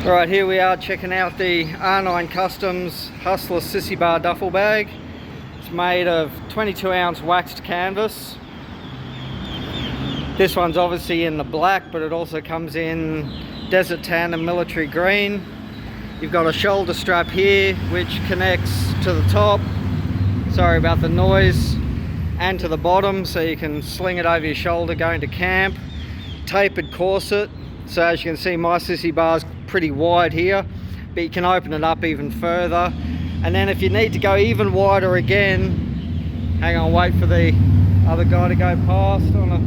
Alright, here we are checking out the R9Kustoms Sissybar duffel bag. It's made of 22-ounce waxed canvas. This one's obviously in the black, but it also comes in desert tan and military green. You've got a shoulder strap here which connects to the top, sorry about the noise, and to the bottom, so you can sling it over your shoulder going to camp. Tapered corset, so as you can see my sissy bar's pretty wide here, but you can open it up even further. And then if you need to go even wider again, hang on, wait for the other guy to go past on a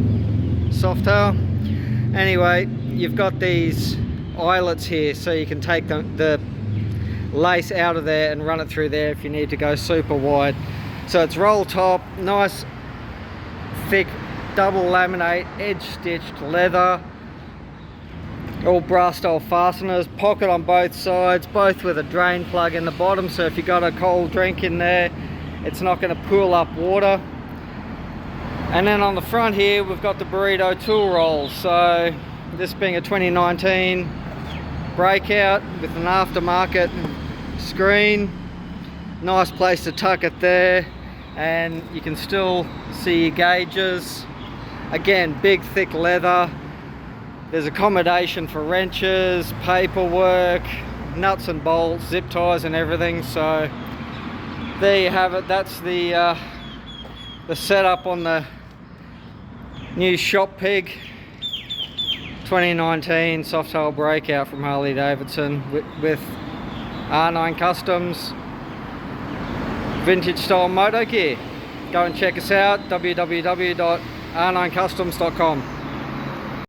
Softail. Anyway, you've got these eyelets here, so you can take the lace out of there and run it through there if you need to go super wide. So it's roll top, nice thick double laminate edge stitched leather, all brass style fasteners, pocket on both sides, both with a drain plug in the bottom, so if you got a cold drink in there it's not going to pool up water. And then on the front here we've got the burrito tool rolls, so this being a 2019 breakout with an aftermarket screen, nice place to tuck it there, and you can still see your gauges. Again, big thick leather. There's accommodation for wrenches, paperwork, nuts and bolts, zip ties and everything. So there you have it. That's the setup on the new Shop Pig 2019 Softail breakout from Harley-Davidson with R9Kustoms vintage style moto gear. Go and check us out, www.r9kustoms.com.